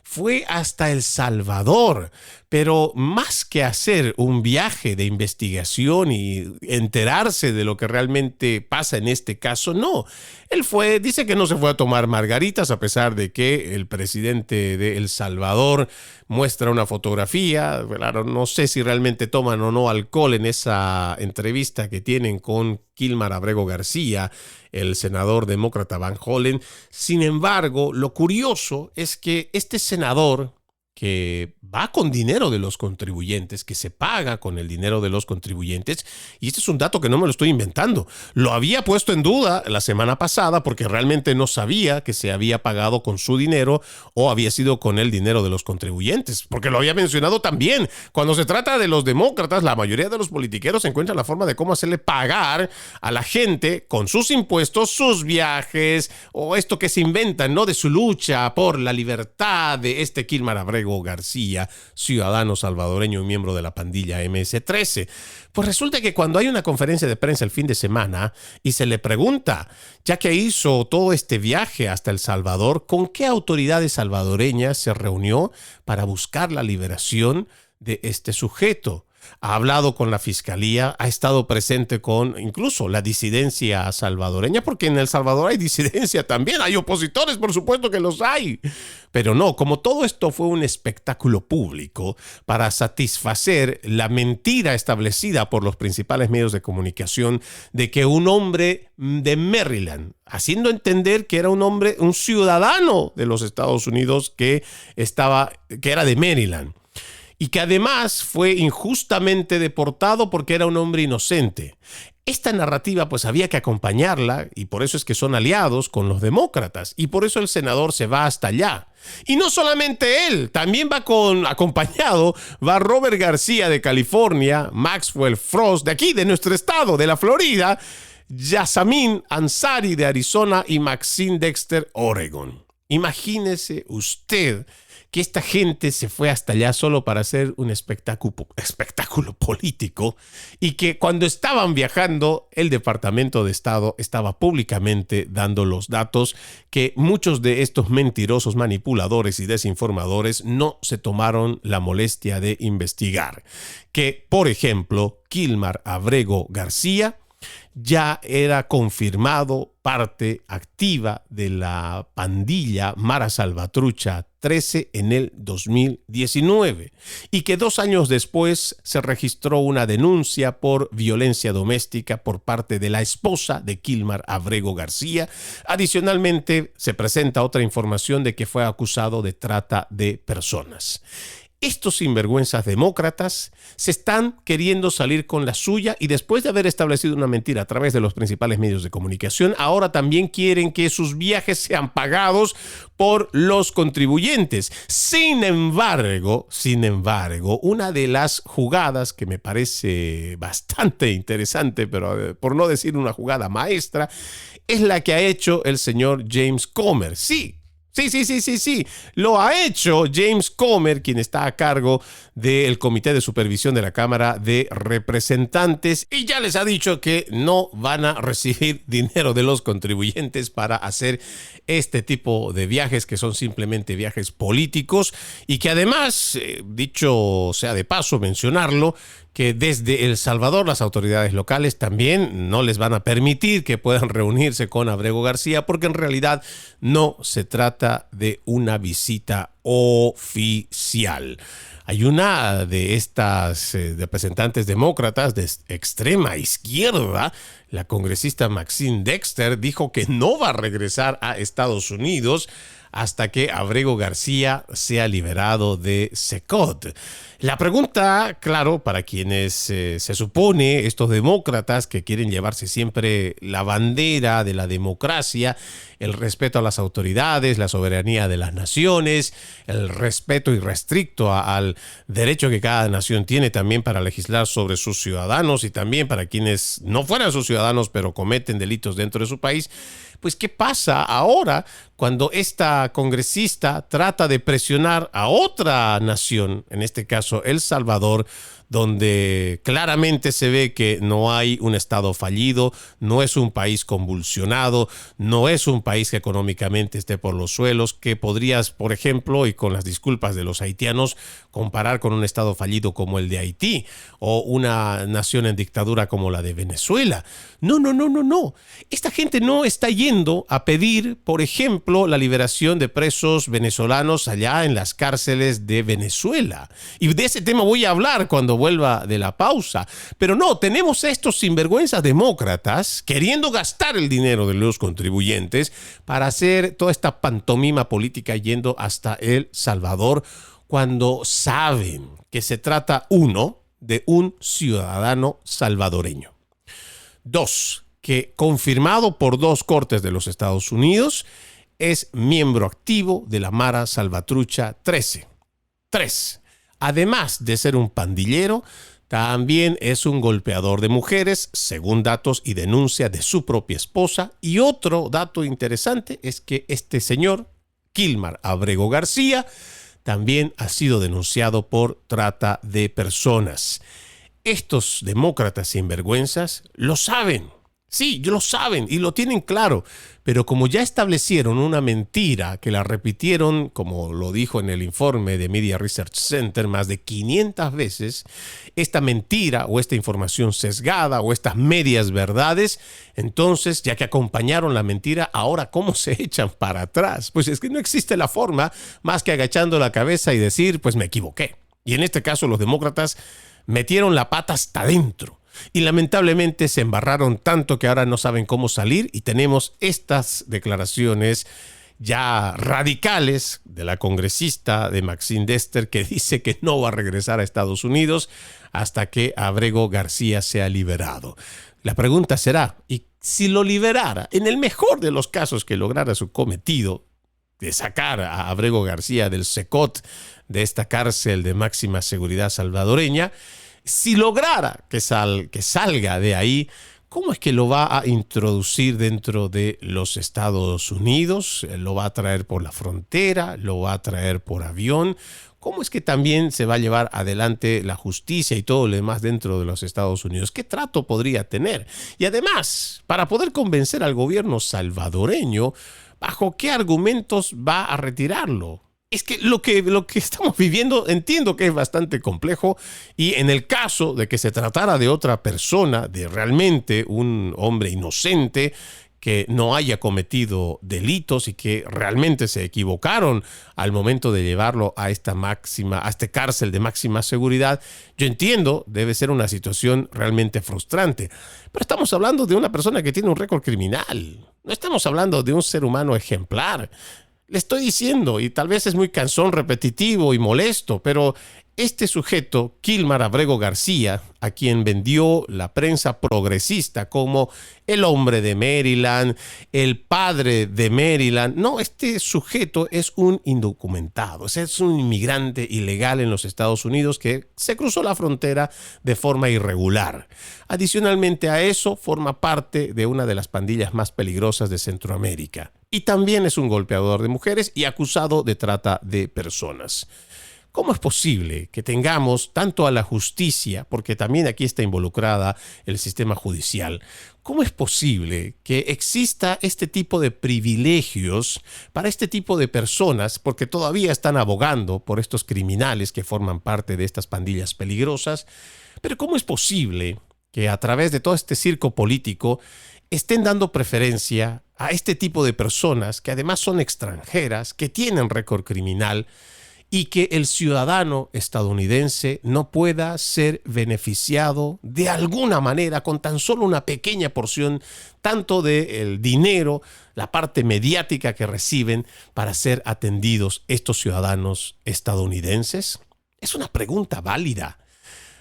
fue hasta El Salvador, pero más que hacer un viaje de investigación y enterarse de lo que realmente pasa en este caso, no. Él dice que no se fue a tomar margaritas, a pesar de que el presidente de El Salvador muestra una fotografía. Claro, no sé si realmente toman o no alcohol en esa entrevista que tienen con Kilmar Abrego García, el senador demócrata Van Hollen. Sin embargo, lo curioso es que este senador, que va con dinero de los contribuyentes, que se paga con el dinero de los contribuyentes, y este es un dato que no me lo estoy inventando, lo había puesto en duda la semana pasada porque realmente no sabía que se había pagado con su dinero o había sido con el dinero de los contribuyentes, porque lo había mencionado también. Cuando se trata de los demócratas, la mayoría de los politiqueros encuentran la forma de cómo hacerle pagar a la gente con sus impuestos, sus viajes, o esto que se inventan, ¿no?, de su lucha por la libertad de este Kilmar Abrego García, ciudadano salvadoreño y miembro de la pandilla MS-13. Pues resulta que cuando hay una conferencia de prensa el fin de semana y se le pregunta, ya que hizo todo este viaje hasta El Salvador, ¿con qué autoridades salvadoreñas se reunió para buscar la liberación de este sujeto? Ha hablado con la fiscalía, ha estado presente con incluso la disidencia salvadoreña, porque en El Salvador hay disidencia también, hay opositores, por supuesto que los hay. Pero no, como todo esto fue un espectáculo público para satisfacer la mentira establecida por los principales medios de comunicación de que un hombre de Maryland, haciendo entender que era un ciudadano de los Estados Unidos que era de Maryland, y que además fue injustamente deportado porque era un hombre inocente. Esta narrativa pues había que acompañarla, y por eso es que son aliados con los demócratas, y por eso el senador se va hasta allá. Y no solamente él, también va Robert García de California, Maxwell Frost de aquí, de nuestro estado, de la Florida, Yasamin Ansari de Arizona y Maxine Dexter, Oregon. Imagínese usted que esta gente se fue hasta allá solo para hacer un espectáculo político, y que cuando estaban viajando, el Departamento de Estado estaba públicamente dando los datos que muchos de estos mentirosos manipuladores y desinformadores no se tomaron la molestia de investigar. Que, por ejemplo, Kilmar Abrego García ya era confirmado parte activa de la pandilla Mara Salvatrucha 13 en el 2019, y que 2 años después se registró una denuncia por violencia doméstica por parte de la esposa de Kilmar Abrego García. Adicionalmente, se presenta otra información de que fue acusado de trata de personas. Estos sinvergüenzas demócratas se están queriendo salir con la suya, y después de haber establecido una mentira a través de los principales medios de comunicación, ahora también quieren que sus viajes sean pagados por los contribuyentes. Sin embargo, una de las jugadas que me parece bastante interesante, pero por no decir una jugada maestra, es la que ha hecho el señor James Comer. Sí. Lo ha hecho James Comer, quien está a cargo del Comité de Supervisión de la Cámara de Representantes, y ya les ha dicho que no van a recibir dinero de los contribuyentes para hacer este tipo de viajes, que son simplemente viajes políticos, y que además, dicho sea de paso mencionarlo, que desde El Salvador las autoridades locales también no les van a permitir que puedan reunirse con Abrego García, porque en realidad no se trata de una visita oficial. Hay una de estas representantes demócratas de extrema izquierda, la congresista Maxine Dexter, dijo que no va a regresar a Estados Unidos hasta que Abrego García sea liberado de SECOT. La pregunta, claro, para quienes se supone, estos demócratas que quieren llevarse siempre la bandera de la democracia, el respeto a las autoridades, la soberanía de las naciones, el respeto irrestricto al derecho que cada nación tiene también para legislar sobre sus ciudadanos y también para quienes no fueran sus ciudadanos pero cometen delitos dentro de su país. Pues, ¿qué pasa ahora cuando esta congresista trata de presionar a otra nación, en este caso El Salvador, donde claramente se ve que no hay un Estado fallido, no es un país convulsionado, no es un país que económicamente esté por los suelos, que podrías, por ejemplo, y con las disculpas de los haitianos, comparar con un Estado fallido como el de Haití o una nación en dictadura como la de Venezuela? No. Esta gente no está yendo a pedir, por ejemplo, la liberación de presos venezolanos allá en las cárceles de Venezuela. Y de ese tema voy a hablar cuando vuelva de la pausa. Pero no, tenemos a estos sinvergüenzas demócratas queriendo gastar el dinero de los contribuyentes para hacer toda esta pantomima política yendo hasta El Salvador, cuando saben que se trata, uno, de un ciudadano salvadoreño. Dos, que confirmado por 2 cortes de los Estados Unidos, es miembro activo de la Mara Salvatrucha 13. 3. Además de ser un pandillero, también es un golpeador de mujeres, según datos y denuncia de su propia esposa. Y otro dato interesante es que este señor, Kilmar Abrego García, también ha sido denunciado por trata de personas. Estos demócratas sinvergüenzas lo saben. Sí, lo saben y lo tienen claro, pero como ya establecieron una mentira que la repitieron, como lo dijo en el informe de Media Research Center, más de 500 veces, esta mentira o esta información sesgada o estas medias verdades, entonces, ya que acompañaron la mentira, ahora ¿cómo se echan para atrás? Pues es que no existe la forma más que agachando la cabeza y decir, pues me equivoqué. Y en este caso los demócratas metieron la pata hasta adentro. Y lamentablemente se embarraron tanto que ahora no saben cómo salir y tenemos estas declaraciones ya radicales de la congresista de Maxine Dester, que dice que no va a regresar a Estados Unidos hasta que Abrego García sea liberado. La pregunta será, ¿y si lo liberara? En el mejor de los casos que lograra su cometido de sacar a Abrego García del Secot, de esta cárcel de máxima seguridad salvadoreña, si lograra que salga de ahí, ¿cómo es que lo va a introducir dentro de los Estados Unidos? ¿Lo va a traer por la frontera? ¿Lo va a traer por avión? ¿Cómo es que también se va a llevar adelante la justicia y todo lo demás dentro de los Estados Unidos? ¿Qué trato podría tener? Y además, para poder convencer al gobierno salvadoreño, ¿bajo qué argumentos va a retirarlo? Es que lo que estamos viviendo entiendo que es bastante complejo, y en el caso de que se tratara de otra persona, de realmente un hombre inocente que no haya cometido delitos y que realmente se equivocaron al momento de llevarlo a esta cárcel de máxima seguridad, yo entiendo, debe ser una situación realmente frustrante. Pero estamos hablando de una persona que tiene un récord criminal. No estamos hablando de un ser humano ejemplar. Le estoy diciendo, y tal vez es muy cansón, repetitivo y molesto, pero este sujeto, Kilmar Abrego García, a quien vendió la prensa progresista como el hombre de Maryland, el padre de Maryland, no, este sujeto es un indocumentado, es un inmigrante ilegal en los Estados Unidos que se cruzó la frontera de forma irregular. Adicionalmente a eso, forma parte de una de las pandillas más peligrosas de Centroamérica. Y también es un golpeador de mujeres y acusado de trata de personas. ¿Cómo es posible que tengamos tanto a la justicia, porque también aquí está involucrada el sistema judicial, cómo es posible que exista este tipo de privilegios para este tipo de personas, porque todavía están abogando por estos criminales que forman parte de estas pandillas peligrosas? Pero ¿cómo es posible que a través de todo este circo político estén dando preferencia a este tipo de personas que además son extranjeras, que tienen récord criminal, y que el ciudadano estadounidense no pueda ser beneficiado de alguna manera con tan solo una pequeña porción, tanto del dinero, la parte mediática que reciben para ser atendidos estos ciudadanos estadounidenses? Es una pregunta válida.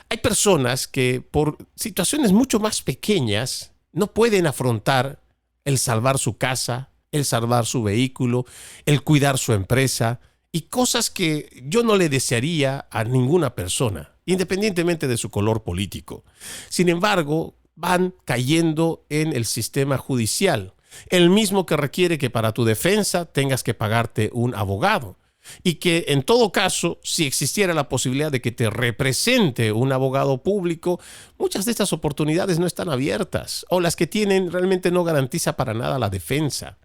Hay personas que por situaciones mucho más pequeñas no pueden afrontar el salvar su casa, el salvar su vehículo, el cuidar su empresa y cosas que yo no le desearía a ninguna persona, independientemente de su color político. Sin embargo, van cayendo en el sistema judicial, el mismo que requiere que para tu defensa tengas que pagarte un abogado. Y que en todo caso, si existiera la posibilidad de que te represente un abogado público, muchas de estas oportunidades no están abiertas, o las que tienen realmente no garantiza para nada la defensa.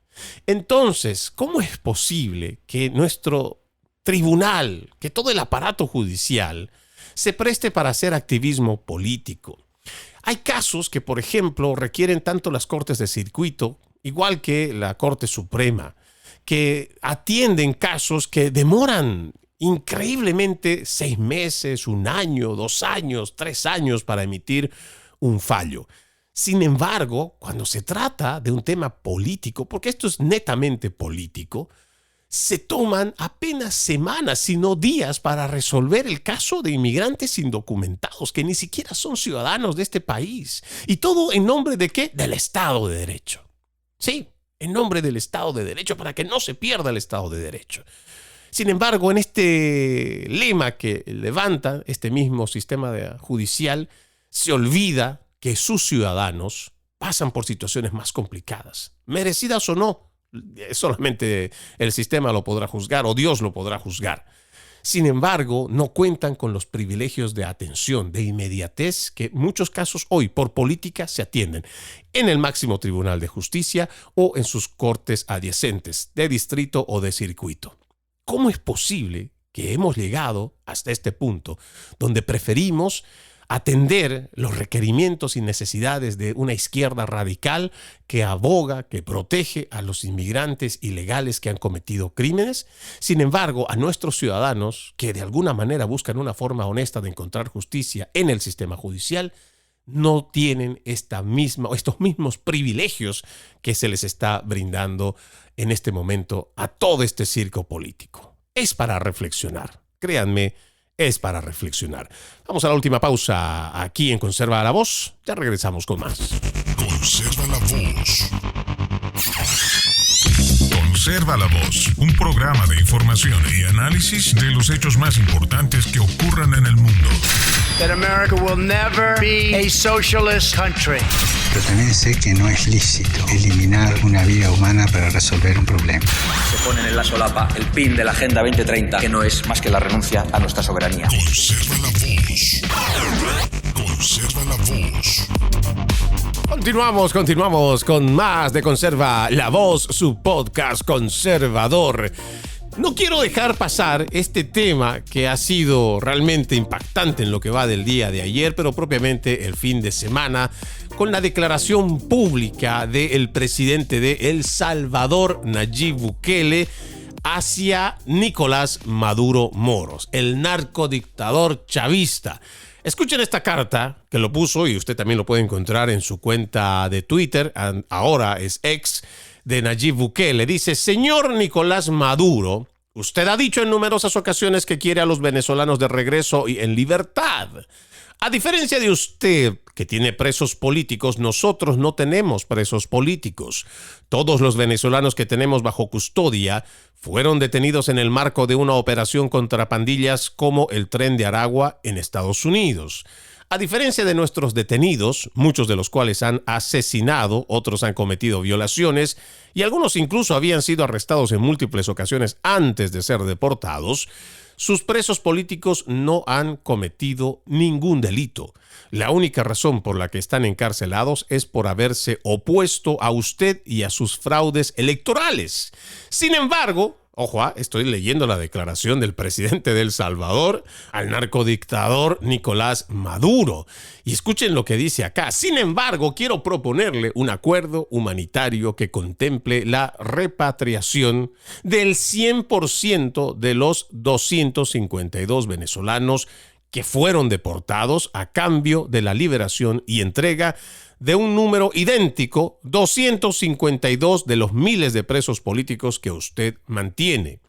Entonces, ¿cómo es posible que nuestro tribunal, que todo el aparato judicial, se preste para hacer activismo político? Hay casos que, por ejemplo, requieren tanto las Cortes de Circuito, igual que la Corte Suprema, que atienden casos que demoran increíblemente 6 meses, 1 año, 2 años, 3 años para emitir un fallo. Sin embargo, cuando se trata de un tema político, porque esto es netamente político, se toman apenas semanas, sino días para resolver el caso de inmigrantes indocumentados que ni siquiera son ciudadanos de este país. ¿Y todo en nombre de qué? Del Estado de Derecho. Sí, en nombre del Estado de Derecho, para que no se pierda el Estado de Derecho. Sin embargo, en este lema que levanta este mismo sistema judicial, se olvida que sus ciudadanos pasan por situaciones más complicadas, merecidas o no. Solamente el sistema lo podrá juzgar o Dios lo podrá juzgar. Sin embargo, no cuentan con los privilegios de atención, de inmediatez, que en muchos casos hoy por política se atienden en el máximo tribunal de justicia o en sus cortes adyacentes, de distrito o de circuito. ¿Cómo es posible que hemos llegado hasta este punto donde preferimos atender los requerimientos y necesidades de una izquierda radical que aboga, que protege a los inmigrantes ilegales que han cometido crímenes? Sin embargo, a nuestros ciudadanos que de alguna manera buscan una forma honesta de encontrar justicia en el sistema judicial, no tienen estos mismos privilegios que se les está brindando en este momento a todo este circo político. Es para reflexionar, créanme. Es para reflexionar. Vamos a la última pausa aquí en Conserva la Voz. Ya regresamos con más. Conserva la Voz. Conserva la Voz, un programa de información y análisis de los hechos más importantes que ocurran en el mundo. That America will never be a socialist country. Pero también sé que no es lícito eliminar una vida humana para resolver un problema. Se ponen en la solapa el PIN de la Agenda 2030, que no es más que la renuncia a nuestra soberanía. Conserva la Voz. Conserva la Voz. Continuamos con más de Conserva la Voz, su podcast conservador. No quiero dejar pasar este tema que ha sido realmente impactante en lo que va del día de ayer, pero propiamente el fin de semana, con la declaración pública del presidente de El Salvador, Nayib Bukele, hacia Nicolás Maduro Moros, el narcodictador chavista. Escuchen esta carta que lo puso, y usted también lo puede encontrar en su cuenta de Twitter, ahora es X, de Nayib Bukele. Dice: señor Nicolás Maduro, usted ha dicho en numerosas ocasiones que quiere a los venezolanos de regreso y en libertad. A diferencia de usted, que tiene presos políticos, nosotros no tenemos presos políticos. Todos los venezolanos que tenemos bajo custodia fueron detenidos en el marco de una operación contra pandillas como el Tren de Aragua en Estados Unidos. A diferencia de nuestros detenidos, muchos de los cuales han asesinado, otros han cometido violaciones y algunos incluso habían sido arrestados en múltiples ocasiones antes de ser deportados, sus presos políticos no han cometido ningún delito. La única razón por la que están encarcelados es por haberse opuesto a usted y a sus fraudes electorales. Sin embargo, ojo, estoy leyendo la declaración del presidente de El Salvador al narcodictador Nicolás Maduro. Y escuchen lo que dice acá. Sin embargo, quiero proponerle un acuerdo humanitario que contemple la repatriación del 100% de los 252 venezolanos que fueron deportados a cambio de la liberación y entrega de un número idéntico, 252 de los miles de presos políticos que usted mantiene.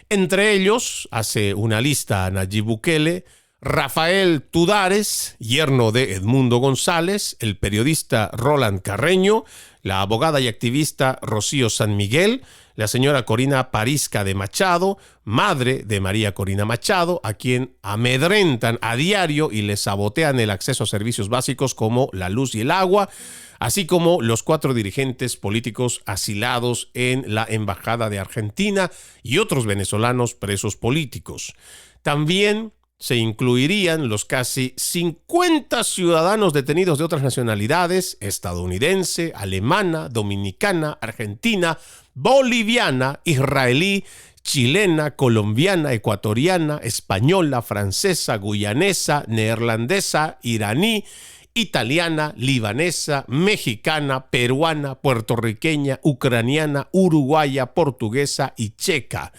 Entre ellos, hace una lista Nayib Bukele, Rafael Tudares, yerno de Edmundo González, el periodista Roland Carreño, la abogada y activista Rocío San Miguel, la señora Corina Parisca de Machado, madre de María Corina Machado, a quien amedrentan a diario y le sabotean el acceso a servicios básicos como la luz y el agua, así como los 4 dirigentes políticos asilados en la Embajada de Argentina y otros venezolanos presos políticos. También se incluirían los casi 50 ciudadanos detenidos de otras nacionalidades, estadounidense, alemana, dominicana, argentina, boliviana, israelí, chilena, colombiana, ecuatoriana, española, francesa, guyanesa, neerlandesa, iraní, italiana, libanesa, mexicana, peruana, puertorriqueña, ucraniana, uruguaya, portuguesa y checa.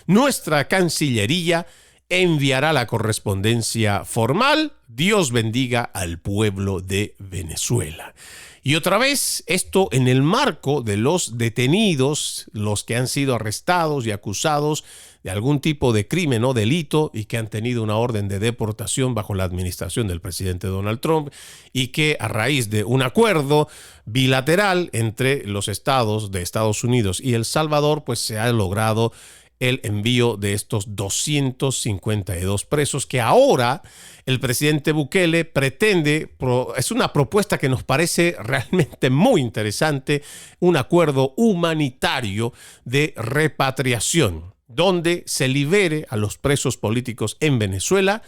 Nuestra Cancillería enviará la correspondencia formal. Dios bendiga al pueblo de Venezuela. Y otra vez, esto en el marco de los detenidos, los que han sido arrestados y acusados de algún tipo de crimen o delito y que han tenido una orden de deportación bajo la administración del presidente Donald Trump y que a raíz de un acuerdo bilateral entre los estados de Estados Unidos y El Salvador, pues se ha logrado el envío de estos 252 presos que ahora el presidente Bukele pretende, es una propuesta que nos parece realmente muy interesante, un acuerdo humanitario de repatriación, donde se libere a los presos políticos en Venezuela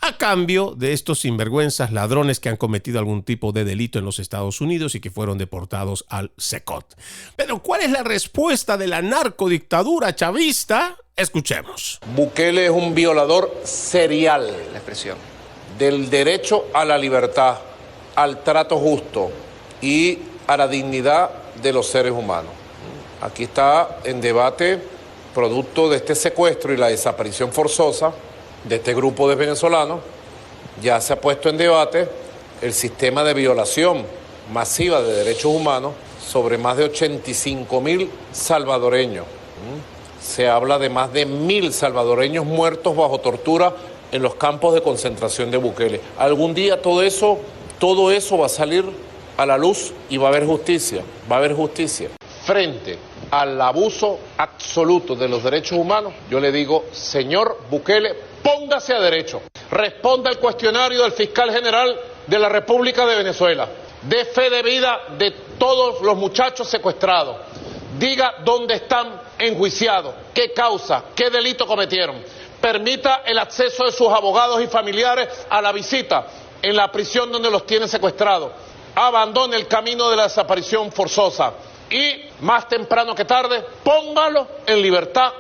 a cambio de estos sinvergüenzas ladrones que han cometido algún tipo de delito en los Estados Unidos y que fueron deportados al SECOT. Pero ¿cuál es la respuesta de la narcodictadura chavista? Escuchemos. Bukele es un violador serial, la expresión, del derecho a la libertad, al trato justo y a la dignidad de los seres humanos. Aquí está en debate, producto de este secuestro y la desaparición forzosa de este grupo de venezolanos, ya se ha puesto en debate el sistema de violación masiva de derechos humanos sobre más de 85,000 salvadoreños. Se habla de más de 1,000 salvadoreños muertos bajo tortura en los campos de concentración de Bukele. Algún día todo eso va a salir a la luz y va a haber justicia, Frente al abuso absoluto de los derechos humanos, yo le digo, señor Bukele, póngase a derecho, responda al cuestionario del fiscal general de la República de Venezuela, dé fe de vida de todos los muchachos secuestrados, diga dónde están enjuiciados, qué causa, qué delito cometieron, permita el acceso de sus abogados y familiares a la visita en la prisión donde los tiene secuestrados, abandone el camino de la desaparición forzosa y, más temprano que tarde, póngalo en libertad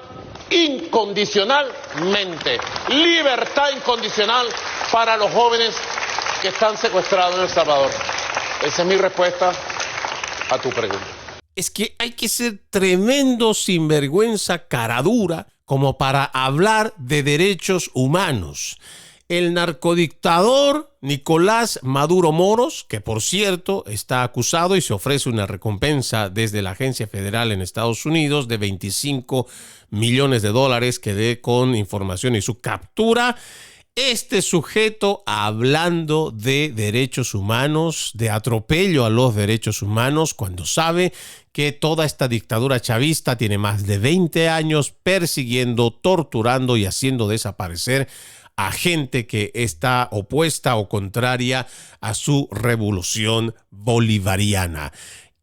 incondicionalmente. Libertad incondicional para los jóvenes que están secuestrados en El Salvador. Esa es mi respuesta a tu pregunta. Es que hay que ser tremendo sinvergüenza caradura como para hablar de derechos humanos. El narcodictador Nicolás Maduro Moros, que por cierto está acusado y se ofrece una recompensa desde la agencia federal en Estados Unidos de $25 millones que dé con información y su captura. Este sujeto hablando de derechos humanos, de atropello a los derechos humanos, cuando sabe que toda esta dictadura chavista tiene más de 20 años persiguiendo, torturando y haciendo desaparecer a gente que está opuesta o contraria a su revolución bolivariana.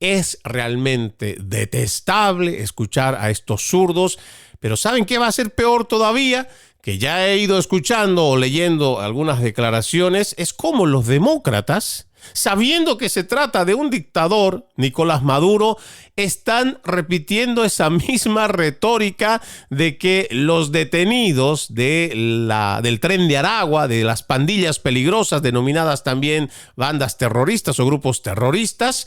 Es realmente detestable escuchar a estos zurdos, pero ¿saben qué va a ser peor todavía? Que ya he ido escuchando o leyendo algunas declaraciones, es como los demócratas, sabiendo que se trata de un dictador, Nicolás Maduro, están repitiendo esa misma retórica de que los detenidos del Tren de Aragua, de las pandillas peligrosas, denominadas también bandas terroristas o grupos terroristas,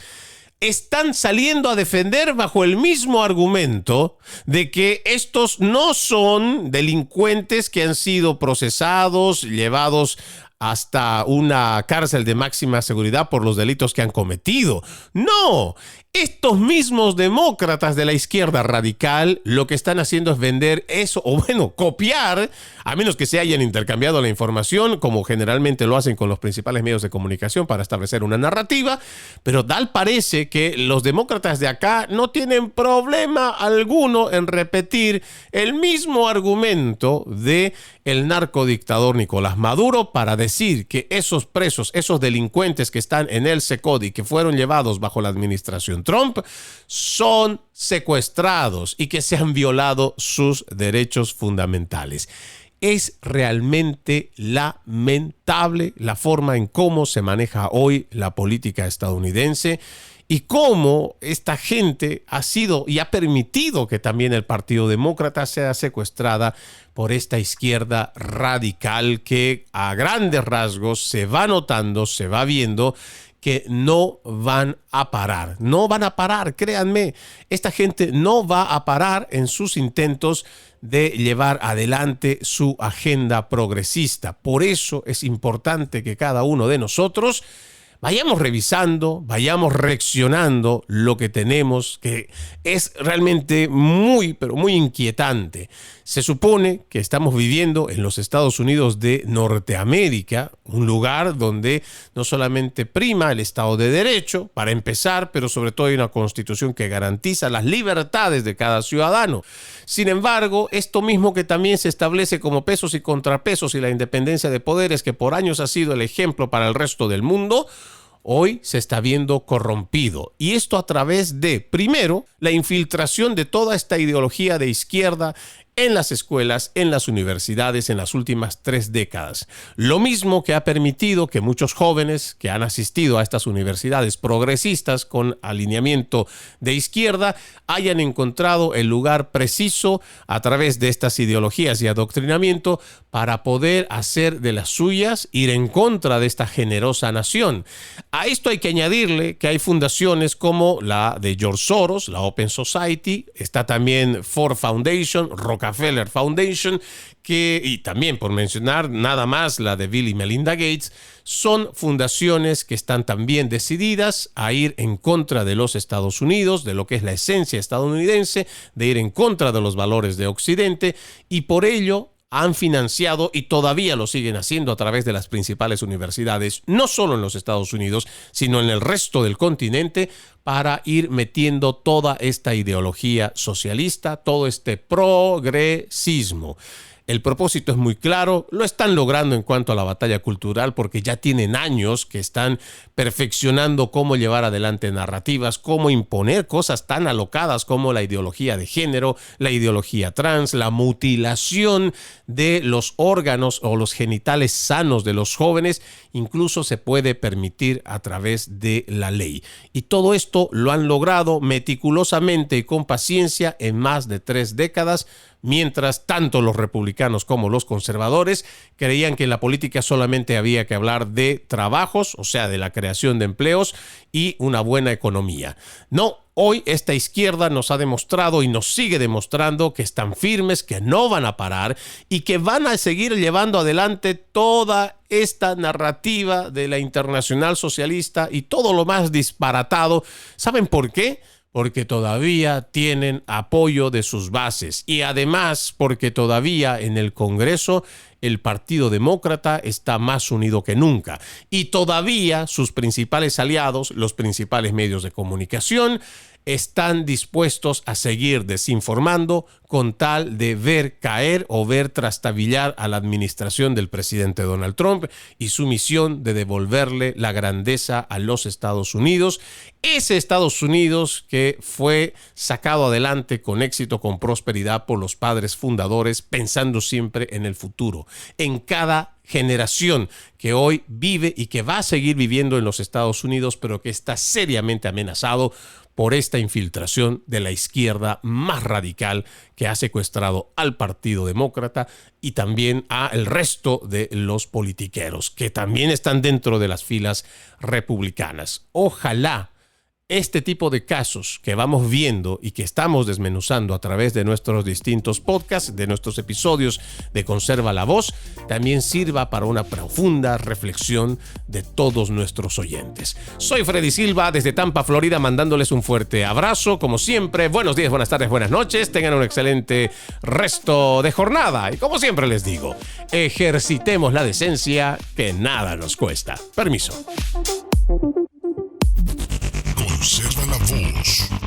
están saliendo a defender bajo el mismo argumento de que estos no son delincuentes que han sido procesados, llevados hasta una cárcel de máxima seguridad por los delitos que han cometido. No, estos mismos demócratas de la izquierda radical lo que están haciendo es vender eso, o bueno, copiar, a menos que se hayan intercambiado la información, como generalmente lo hacen con los principales medios de comunicación para establecer una narrativa, pero tal parece que los demócratas de acá no tienen problema alguno en repetir el mismo argumento de el narcodictador Nicolás Maduro para decir que esos presos, esos delincuentes que están en el CECODI, que fueron llevados bajo la administración Trump, son secuestrados y que se han violado sus derechos fundamentales. Es realmente lamentable la forma en cómo se maneja hoy la política estadounidense y cómo esta gente ha sido y ha permitido que también el Partido Demócrata sea secuestrada por esta izquierda radical que a grandes rasgos se va notando, se va viendo que no van a parar. No van a parar, créanme. Esta gente no va a parar en sus intentos de llevar adelante su agenda progresista. Por eso es importante que cada uno de nosotros vayamos revisando, vayamos reaccionando lo que tenemos, que es realmente muy, pero muy inquietante. Se supone que estamos viviendo en los Estados Unidos de Norteamérica, un lugar donde no solamente prima el Estado de Derecho, para empezar, pero sobre todo hay una constitución que garantiza las libertades de cada ciudadano. Sin embargo, esto mismo que también se establece como pesos y contrapesos y la independencia de poderes, que por años ha sido el ejemplo para el resto del mundo, hoy se está viendo corrompido. Y esto a través de, primero, la infiltración de toda esta ideología de izquierda en las escuelas, en las universidades en las últimas 3 décadas. Lo mismo que ha permitido que muchos jóvenes que han asistido a estas universidades progresistas con alineamiento de izquierda hayan encontrado el lugar preciso a través de estas ideologías y adoctrinamiento para poder hacer de las suyas, ir en contra de esta generosa nación. A esto hay que añadirle que hay fundaciones como la de George Soros, la Open Society, está también Ford Foundation, Rockefeller Foundation, y también por mencionar nada más la de Bill y Melinda Gates, son fundaciones que están también decididas a ir en contra de los Estados Unidos, de lo que es la esencia estadounidense, de ir en contra de los valores de Occidente, y por ello han financiado y todavía lo siguen haciendo a través de las principales universidades, no solo en los Estados Unidos, sino en el resto del continente, para ir metiendo toda esta ideología socialista, todo este progresismo. El propósito es muy claro, lo están logrando en cuanto a la batalla cultural porque ya tienen años que están perfeccionando cómo llevar adelante narrativas, cómo imponer cosas tan alocadas como la ideología de género, la ideología trans, la mutilación de los órganos o los genitales sanos de los jóvenes, incluso se puede permitir a través de la ley. Y todo esto lo han logrado meticulosamente y con paciencia en más de 3 décadas, mientras tanto los republicanos como los conservadores creían que en la política solamente había que hablar de trabajos, o sea, de la creación de empleos y una buena economía. No, hoy esta izquierda nos ha demostrado y nos sigue demostrando que están firmes, que no van a parar y que van a seguir llevando adelante toda esta narrativa de la internacional socialista y todo lo más disparatado. ¿Saben por qué? Porque todavía tienen apoyo de sus bases y además porque todavía en el Congreso el Partido Demócrata está más unido que nunca y todavía sus principales aliados, los principales medios de comunicación, están dispuestos a seguir desinformando con tal de ver caer o ver trastabillar a la administración del presidente Donald Trump y su misión de devolverle la grandeza a los Estados Unidos. Ese Estados Unidos que fue sacado adelante con éxito, con prosperidad por los padres fundadores, pensando siempre en el futuro, en cada generación que hoy vive y que va a seguir viviendo en los Estados Unidos, pero que está seriamente amenazado por esta infiltración de la izquierda más radical que ha secuestrado al Partido Demócrata y también al resto de los politiqueros que también están dentro de las filas republicanas. Ojalá este tipo de casos que vamos viendo y que estamos desmenuzando a través de nuestros distintos podcasts, de nuestros episodios de Conserva la Voz, también sirva para una profunda reflexión de todos nuestros oyentes. Soy Freddy Silva desde Tampa, Florida, mandándoles un fuerte abrazo. Como siempre, buenos días, buenas tardes, buenas noches. Tengan un excelente resto de jornada. Y como siempre les digo, ejercitemos la decencia, que nada nos cuesta. Permiso. Conserva la Voz.